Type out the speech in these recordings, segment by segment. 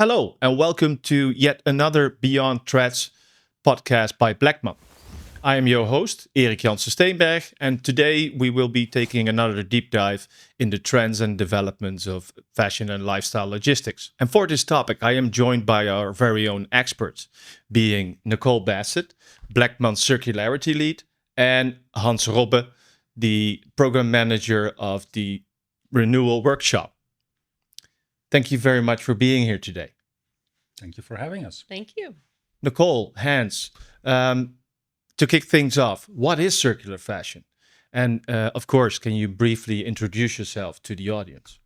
Hello, and welcome to yet another Beyond Threads podcast by Bleckmann. I am your host, Erik Janssen Steenberg, and today we will be taking another deep dive in the trends and developments of fashion and lifestyle logistics. And for this topic, I am joined by our very own experts, being Nicole Bassett, Bleckmann's circularity lead, and Hans Robben, the program manager of the Renewal Workshop. Thank you very much for being here today. Thank you for having us. Thank you. Nicole, Hans, to kick things off, what is circular fashion? And of course, can you briefly introduce yourself to the audience?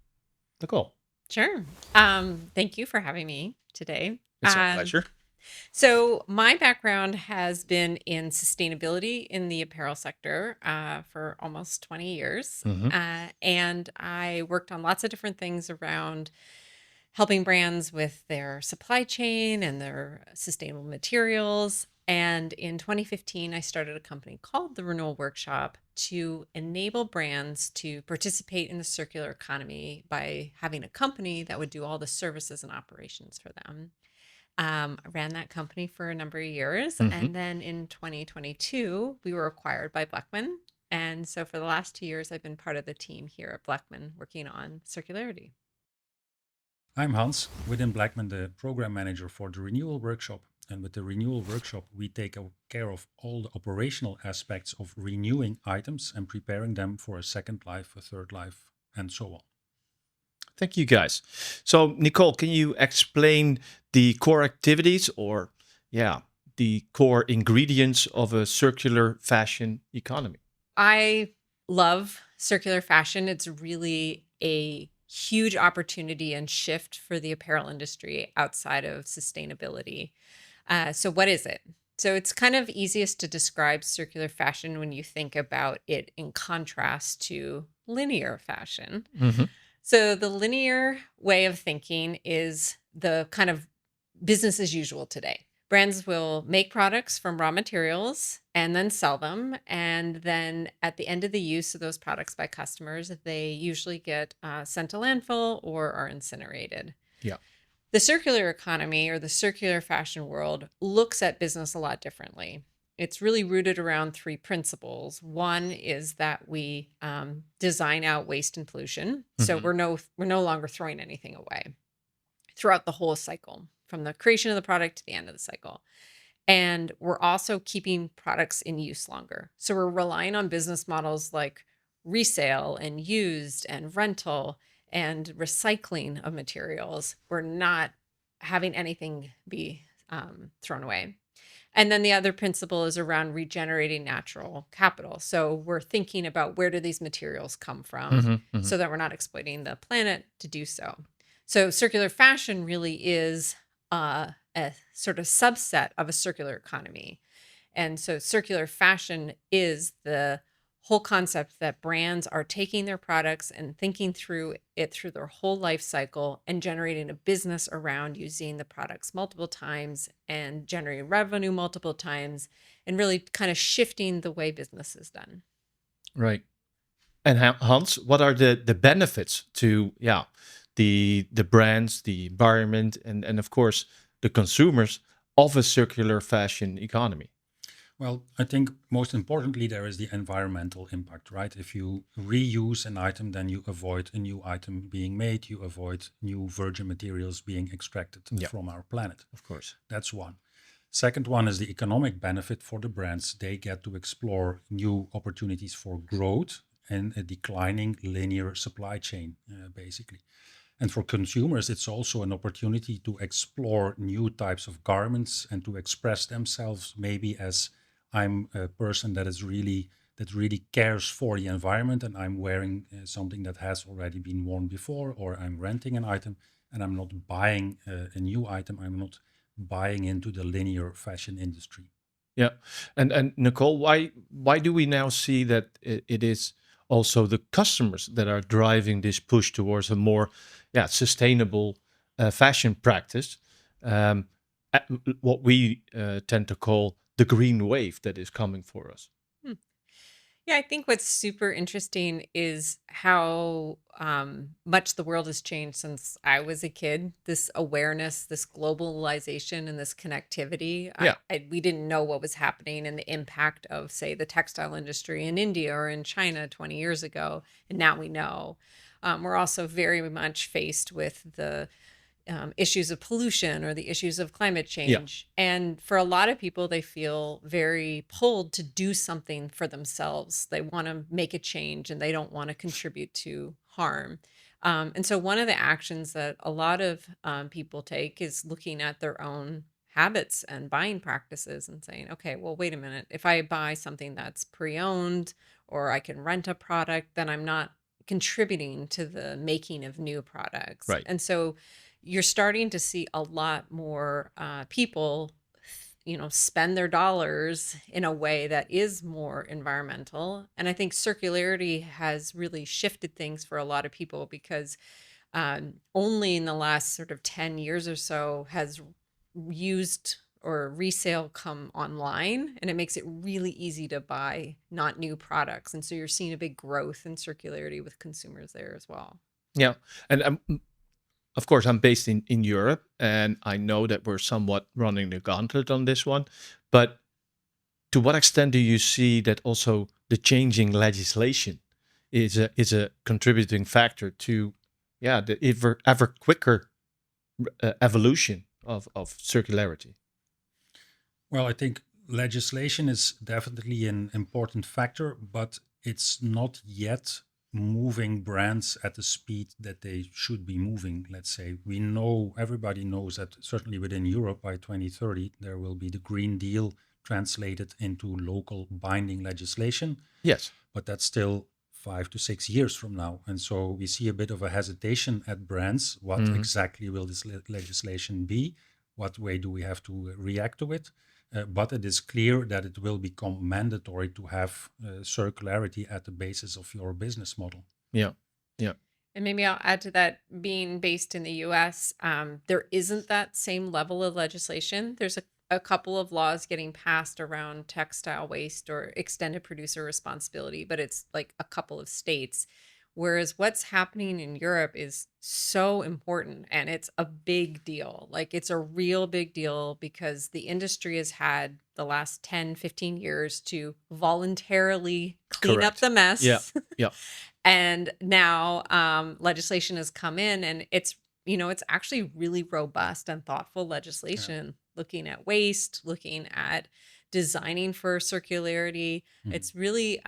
Nicole. Sure. Thank you for having me today. It's a pleasure. So my background has been in sustainability in the apparel sector for almost 20 years. And I worked on lots of different things around helping brands with their supply chain and their sustainable materials. And in 2015, I started a company called the Renewal Workshop to enable brands to participate in the circular economy by having a company that would do all the services and operations for them. I ran that company for a number of years. And then in 2022, we were acquired by Bleckmann. And so for the last 2 years, I've been part of the team here at Bleckmann working on circularity. I'm Hans, within Bleckmann, the program manager for the Renewal Workshop. And with the Renewal Workshop, we take care of all the operational aspects of renewing items and preparing them for a second life, a third life, and so on. Thank you, guys. So, Nicole, can you explain the core activities or, the core ingredients of a circular fashion economy? I love circular fashion. It's really a huge opportunity and shift for the apparel industry outside of sustainability. So what is it? So it's kind of easiest to describe circular fashion when you think about it in contrast to linear fashion. So the linear way of thinking is the kind of business as usual today. Brands will make products from raw materials and then sell them. And then at the end of the use of those products by customers, they usually get sent to landfill or are incinerated. Yeah. The circular economy or the circular fashion world looks at business a lot differently. It's really rooted around three principles. One is that we design out waste and pollution. So we're no longer throwing anything away throughout the whole cycle, from the creation of the product to the end of the cycle. And we're also keeping products in use longer. So we're relying on business models like resale and used and rental and recycling of materials. We're not having anything be thrown away. And then the other principle is around regenerating natural capital. So we're thinking about where do these materials come from so that we're not exploiting the planet to do so. So circular fashion really is a sort of subset of a circular economy. And so circular fashion is the whole concept that brands are taking their products and thinking through it through their whole life cycle and generating a business around using the products multiple times and generating revenue multiple times and really kind of shifting the way business is done. Right. And Hans, what are the benefits to the brands, the environment, and of course the consumers of a circular fashion economy? Well, I think most importantly, there is the environmental impact, right? If you reuse an item, then you avoid a new item being made, you avoid new virgin materials being extracted from our planet. Of course. That's one. Second one is the economic benefit for the brands. They get to explore new opportunities for growth and a declining linear supply chain, basically. And for consumers, it's also an opportunity to explore new types of garments and to express themselves maybe as I'm a person that really cares for the environment and I'm wearing something that has already been worn before, or I'm renting an item and I'm not buying a new item. I'm not buying into the linear fashion industry. Yeah. And Nicole, why do we now see that it is also the customers that are driving this push towards a more sustainable fashion practice, what we tend to call the green wave that is coming for us? Yeah, I think what's super interesting is how much the world has changed since I was a kid. This awareness, this globalization, and this connectivity. Yeah, We didn't know what was happening and the impact of, say, the textile industry in India or in China 20 years ago. And now we know. We're also very much faced with the issues of pollution or the issues of climate yeah, change. And for a lot of people, they feel very pulled to do something for themselves. They want to make a change and they don't want to contribute to harm. And so, one of the actions that a lot of people take is looking at their own habits and buying practices and saying, okay, well, wait a minute. If I buy something that's pre owned or I can rent a product, then I'm not contributing to the making of new products. right. And so, you're starting to see a lot more people, spend their dollars in a way that is more environmental. And I think circularity has really shifted things for a lot of people because only in the last sort of 10 years or so has used or resale come online, and it makes it really easy to buy not new products. And so you're seeing a big growth in circularity with consumers there as well. Yeah, and of course, I'm based in Europe, and I know that we're somewhat running the gauntlet on this one. But to what extent do you see that also the changing legislation is a contributing factor to, yeah, the ever quicker evolution of circularity? Well, I think legislation is definitely an important factor, but it's not yet moving brands at the speed that they should be moving. Let's say we know, everybody knows that certainly within Europe by 2030 there will be the Green Deal translated into local binding legislation, Yes, but that's still 5 to 6 years from now. And so we see a bit of a hesitation at brands. What exactly will this legislation be? What way do we have to react to it? But it is clear that it will become mandatory to have circularity at the basis of your business model. yeah, yeah, And maybe I'll add to that, being based in the US, there isn't that same level of legislation. There's a couple of laws getting passed around textile waste or extended producer responsibility, but it's like a couple of states. Whereas what's happening in Europe is so important and it's a big deal. Like it's a real big deal because the industry has had the last 10, 15 years to voluntarily clean up correct. the Yeah, mess. yeah, And now legislation has come in and it's actually really robust and thoughtful Yeah. legislation looking at waste, looking at designing for circularity. Mhm. It's really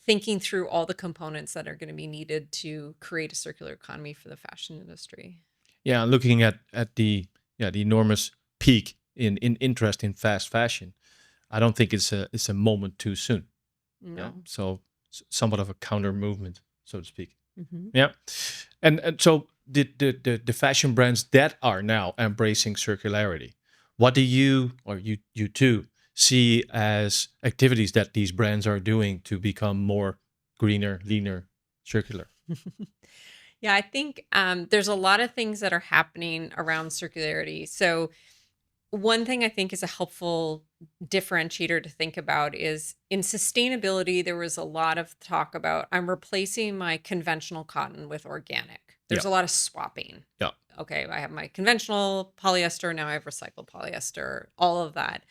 thinking through all the components that are going to be needed to create a circular economy for the fashion industry. yeah. Looking at the enormous peak in interest in fast fashion, I don't think it's a moment too soon. Yeah, No. so somewhat of a counter movement, so to speak. Hmm. Yeah, and so the fashion brands that are now embracing circularity, what do you or you too see as activities that these brands are doing to become more greener, leaner, circular? Yeah, I think there's a lot of things that are happening around circularity. So one thing I think is a helpful differentiator to think about is in sustainability, there was a lot of talk about I'm replacing my conventional cotton with organic. Yeah, There's a lot of swapping. yeah, Okay, I have my conventional polyester, now I have recycled polyester, all of that.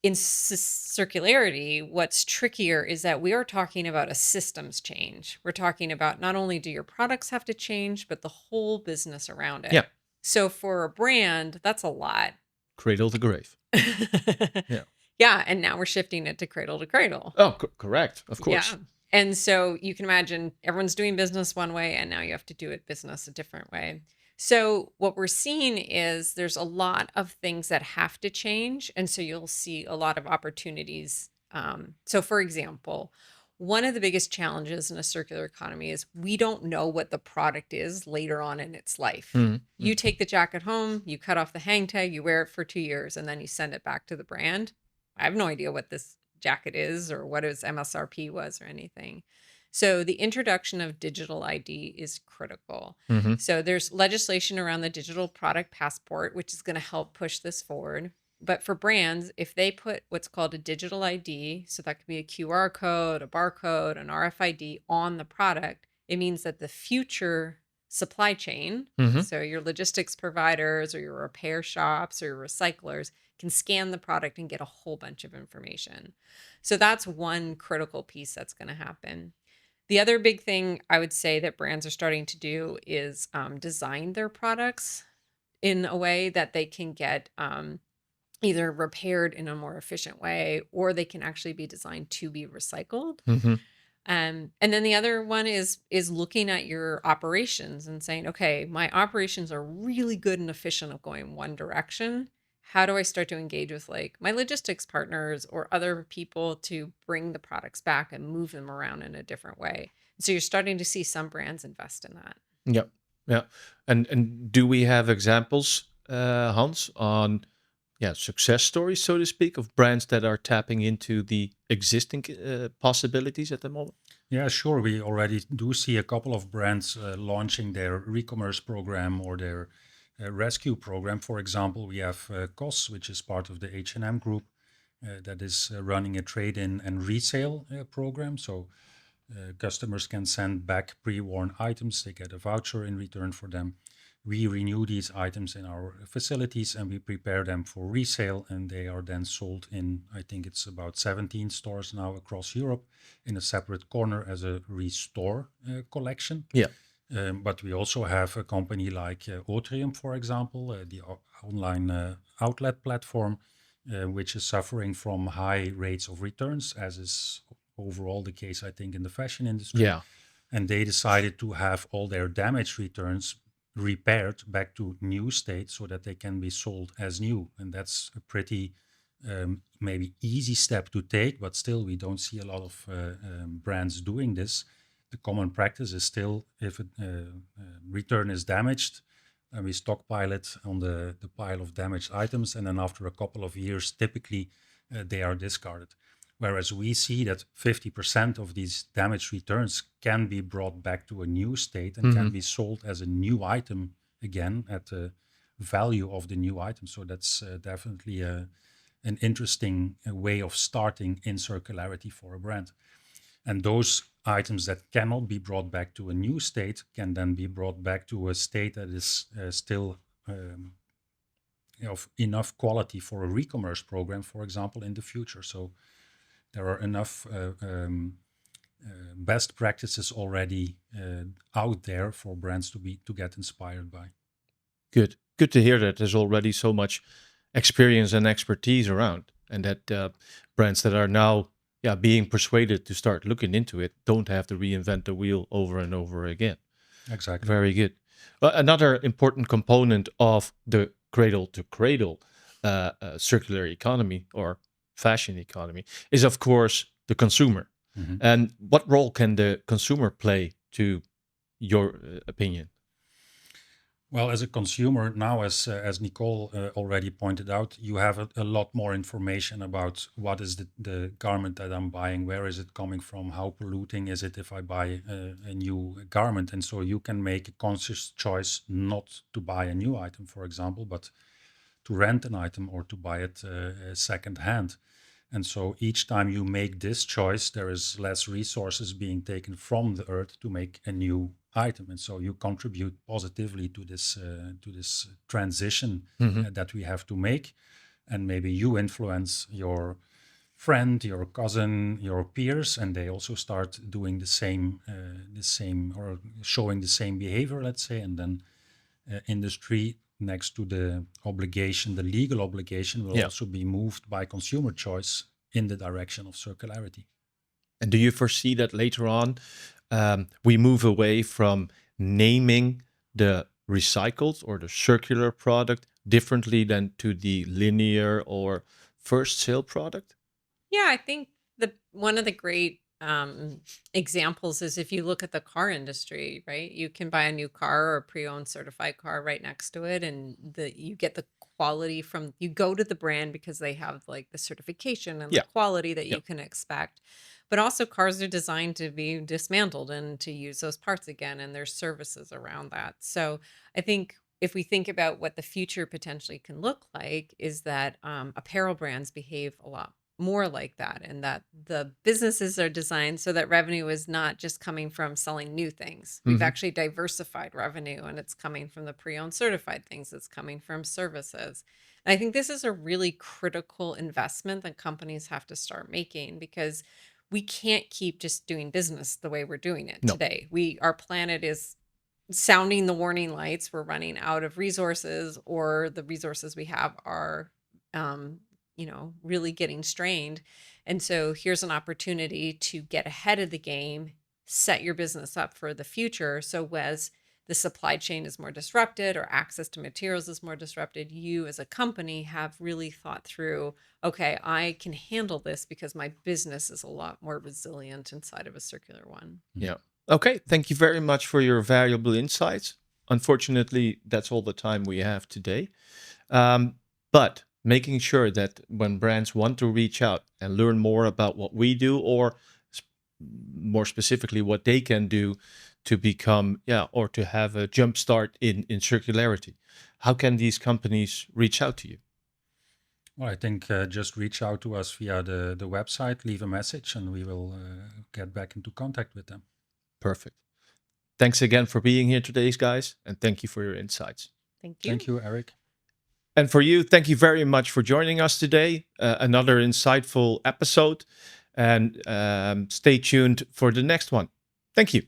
In circularity, what's trickier is that we are talking about a systems change. We're talking about not only do your products have to change, but the whole business around it. yeah. So for a brand, that's a lot. Cradle to grave. Yeah. Yeah, and now we're shifting it to cradle to cradle. Oh, correct. Of Yeah. course. And so you can imagine everyone's doing business one way, and now you have to do it business a different way. So what we're seeing is there's a lot of things that have to change. And so you'll see a lot of opportunities. So for example, one of the biggest challenges in a circular economy is we don't know what the product is later on in its life. Mhm, You mhm. take the jacket home, you cut off the hang tag, you wear it for 2 years, and then you send it back to the brand. I have no idea what this jacket is or what its MSRP was or anything. So the introduction of digital ID is critical. Mhm. So there's legislation around the digital product passport, which is going to help push this forward. But for brands, if they put what's called a digital ID, so that could be a QR code, a barcode, an RFID on the product, it means that the future supply chain, Hmm. so your logistics providers or your repair shops or your recyclers, can scan the product and get a whole bunch of information. So that's one critical piece that's going to happen. The other big thing I would say that brands are starting to do is design their products in a way that they can get either repaired in a more efficient way, or they can actually be designed to be recycled. Hmm. And then the other one is looking at your operations and saying, okay, my operations are really good and efficient of going one direction. How do I start to engage with like my logistics partners or other people to bring the products back and move them around in a different way? So you're starting to see some brands invest in that. Yeah, yeah. And do we have examples, Hans, on success stories, so to speak, of brands that are tapping into the existing possibilities at the moment? Yeah, sure. We already do see a couple of brands launching their re-commerce program or their rescue program. For example, we have COS, which is part of the H&M group, that is running a trade-in and resale program. So customers can send back pre-worn items. They get a voucher in return for them. We renew these items in our facilities and we prepare them for resale, and they are then sold in, I think it's about 17 stores now across Europe, in a separate corner as a restore collection. Yeah. But we also have a company like Otrium, for example, the online outlet platform, which is suffering from high rates of returns, as is overall the case, I think, in the fashion industry. Yeah. And they decided to have all their damaged returns repaired back to new state so that they can be sold as new. And that's a pretty maybe easy step to take, but still we don't see a lot of brands doing this. The common practice is still, if a return is damaged, and we stockpile it on the pile of damaged items, and then after a couple of years, typically they are discarded. Whereas we see that 50% of these damaged returns can be brought back to a new state and can be sold as a new item again at the value of the new item. So that's definitely an interesting way of starting in circularity for a brand. And those items that cannot be brought back to a new state can then be brought back to a state that is still of enough quality for a re-commerce program, for example, in the future. So there are enough best practices already out there for brands to get inspired by. Good. Good to hear that there's already so much experience and expertise around, and that brands that are now being persuaded to start looking into it don't have to reinvent the wheel over and over again. Exactly. Very good. Another important component of the cradle to cradle circular economy or fashion economy is, of course, the consumer. Mhm. And what role can the consumer play, to your opinion? Well, as a consumer now, as Nicole already pointed out, you have a lot more information about what is the garment that I'm buying, where is it coming from, how polluting is it if I buy a new garment, and so you can make a conscious choice not to buy a new item, for example, but to rent an item or to buy it second hand. And so each time you make this choice, there is less resources being taken from the earth to make a new item, and so you contribute positively to this transition that we have to make. And maybe you influence your friend, your cousin, your peers, and they also start doing the same or showing the same behavior, let's say, and then industry, next to the obligation, the legal obligation, will also be moved by consumer choice in the direction of circularity. And do you foresee that later on we move away from naming the recycled or the circular product differently than to the linear or first sale product? Yeah, I think the one of the great examples is if you look at the car industry, right? You can buy a new car or a pre-owned certified car right next to it, and you get the quality from you go to the brand because they have like the certification and the Yeah. quality that Yeah. you can expect. But also cars are designed to be dismantled and to use those parts again, and there's services around that. So I think if we think about what the future potentially can look like, is that apparel brands behave a lot more like that, and that the businesses are designed so that revenue is not just coming from selling new things. We've actually diversified revenue, and it's coming from the pre-owned certified things, it's coming from services. And I think this is a really critical investment that companies have to start making, because we can't keep just doing business the way we're doing it No. today. Our planet is sounding the warning lights. We're running out of resources, or the resources we have are really getting strained. And so here's an opportunity to get ahead of the game, set your business up for the future. So as the supply chain is more disrupted, or access to materials is more disrupted, you as a company have really thought through, okay, I can handle this because my business is a lot more resilient inside of a circular one. Yeah. Okay. Thank you very much for your valuable insights. Unfortunately, that's all the time we have today. But making sure that when brands want to reach out and learn more about what we do, or more specifically what they can do to become, or to have a jump start in circularity, how can these companies reach out to you? Well, I think just reach out to us via the website, leave a message, and we will get back into contact with them. Perfect. Thanks again for being here today, guys, and thank you for your insights. Thank you. Thank you, Erik. And for you, thank you very much for joining us today. Another insightful episode, and stay tuned for the next one. Thank you.